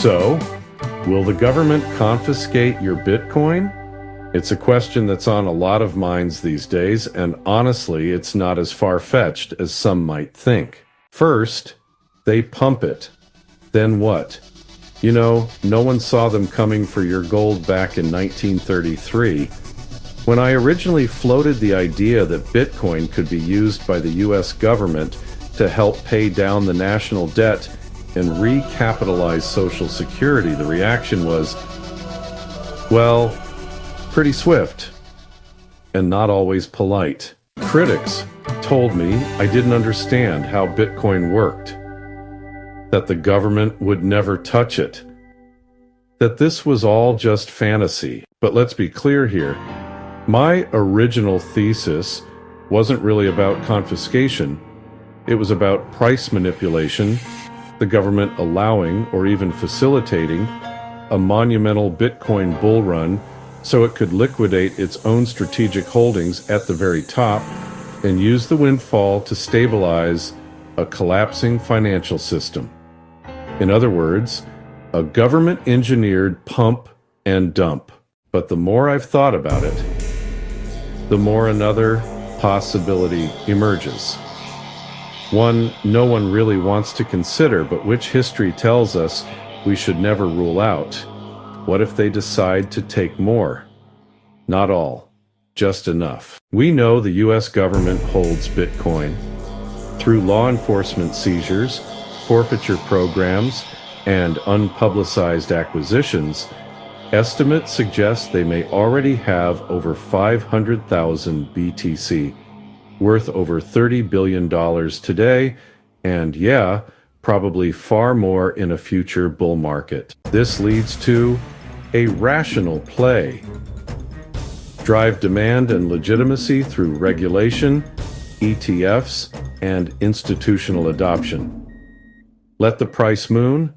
So, will the government confiscate your Bitcoin? It's a question that's on a lot of minds these days, and honestly, it's not as far-fetched as some might think. First, they pump it. Then what? You know, no one saw them coming for your gold back in 1933. When I originally floated the idea that Bitcoin could be used by the US government to help pay down the national debt and recapitalize Social Security, the reaction was, well, pretty swift, and not always polite. Critics told me I didn't understand how Bitcoin worked, that the government would never touch it, that this was all just fantasy. But let's be clear here. My original thesis wasn't really about confiscation. It was about price manipulation, the government allowing or even facilitating a monumental Bitcoin bull run so it could liquidate its own strategic holdings at the very top and use the windfall to stabilize a collapsing financial system. In other words, a government-engineered pump and dump. But the more I've thought about it, the more another possibility emerges. One no one really wants to consider, but which history tells us we should never rule out. What if they decide to take more? Not all, just enough. We know the US government holds Bitcoin. Through law enforcement seizures, forfeiture programs, and unpublicized acquisitions, estimates suggest they may already have over 500,000 BTC, worth over $30 billion today, and yeah, probably far more in a future bull market. This leads to a rational play. Drive demand and legitimacy through regulation, ETFs, and institutional adoption. Let the price moon.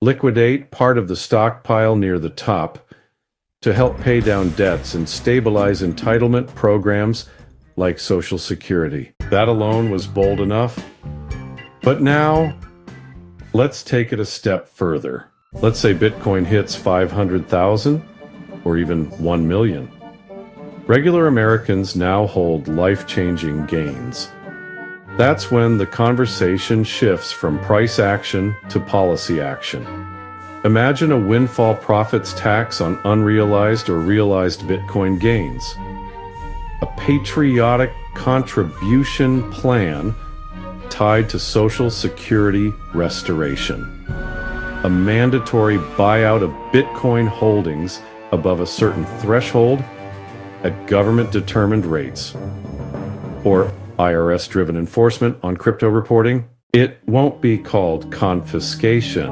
Liquidate part of the stockpile near the top to help pay down debts and stabilize entitlement programs like Social Security. That alone was bold enough. But now, let's take it a step further. Let's say Bitcoin hits 500,000 or even 1 million. Regular Americans now hold life-changing gains. That's when the conversation shifts from price action to policy action. Imagine a windfall profits tax on unrealized or realized Bitcoin gains. A patriotic contribution plan tied to Social Security restoration. A mandatory buyout of Bitcoin holdings above a certain threshold at government-determined rates. Or IRS-driven enforcement on crypto reporting. It won't be called confiscation.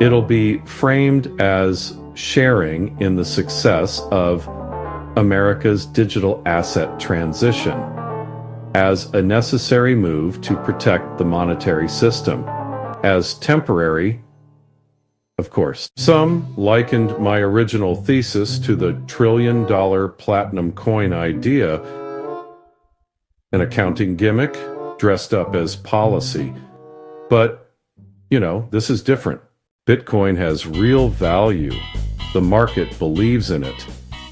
It'll be framed as sharing in the success of America's digital asset transition, as a necessary move to protect the monetary system, as temporary, of course. Some likened my original thesis to the trillion-dollar platinum coin idea, an accounting gimmick dressed up as policy. But, you know, this is different. Bitcoin has real value. The market believes in it.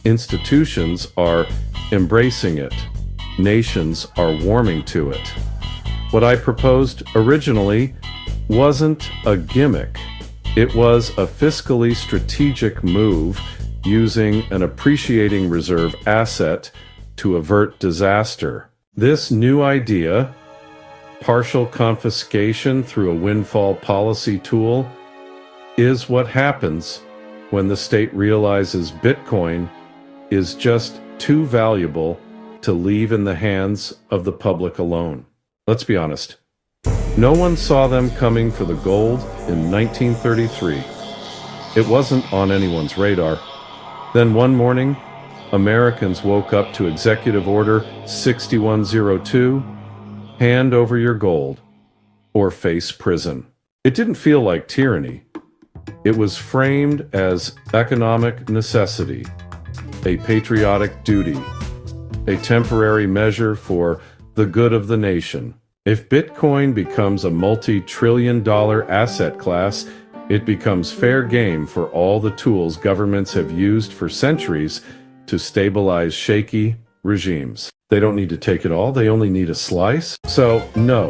Institutions are embracing it. Nations are warming to it. What I proposed originally wasn't a gimmick. It was a fiscally strategic move using an appreciating reserve asset to avert disaster. This new idea, partial confiscation through a windfall policy tool, is what happens when the state realizes Bitcoin is just too valuable to leave in the hands of the public alone. Let's be honest. No one saw them coming for the gold in 1933. It wasn't on anyone's radar. Then one morning, Americans woke up to Executive Order 6102, hand over your gold, or face prison. It didn't feel like tyranny. It was framed as economic necessity, a patriotic duty, a temporary measure for the good of the nation. If Bitcoin becomes a multi-trillion-dollar asset class, It becomes fair game for all the tools governments have used for centuries to stabilize shaky regimes. They don't need to take it all, they only need a slice. So, no.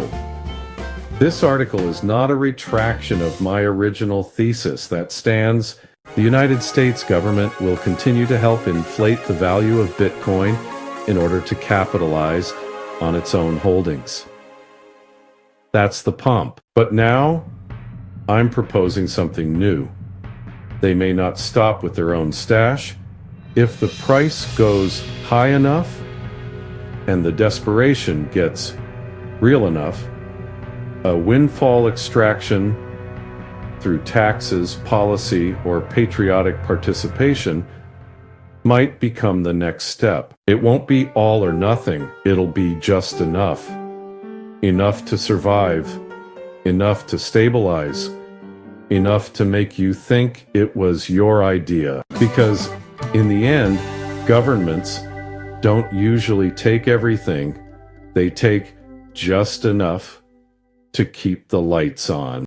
This article is not a retraction of my original thesis that stands. The United States government will continue to help inflate the value of Bitcoin in order to capitalize on its own holdings. That's the pump. But now, I'm proposing something new. They may not stop with their own stash. If the price goes high enough and the desperation gets real enough, a windfall extraction through taxes, policy, or patriotic participation might become the next step. It won't be all or nothing. It'll be just enough. Enough to survive, enough to stabilize, enough to make you think it was your idea. Because in the end, governments don't usually take everything. They take just enough to keep the lights on.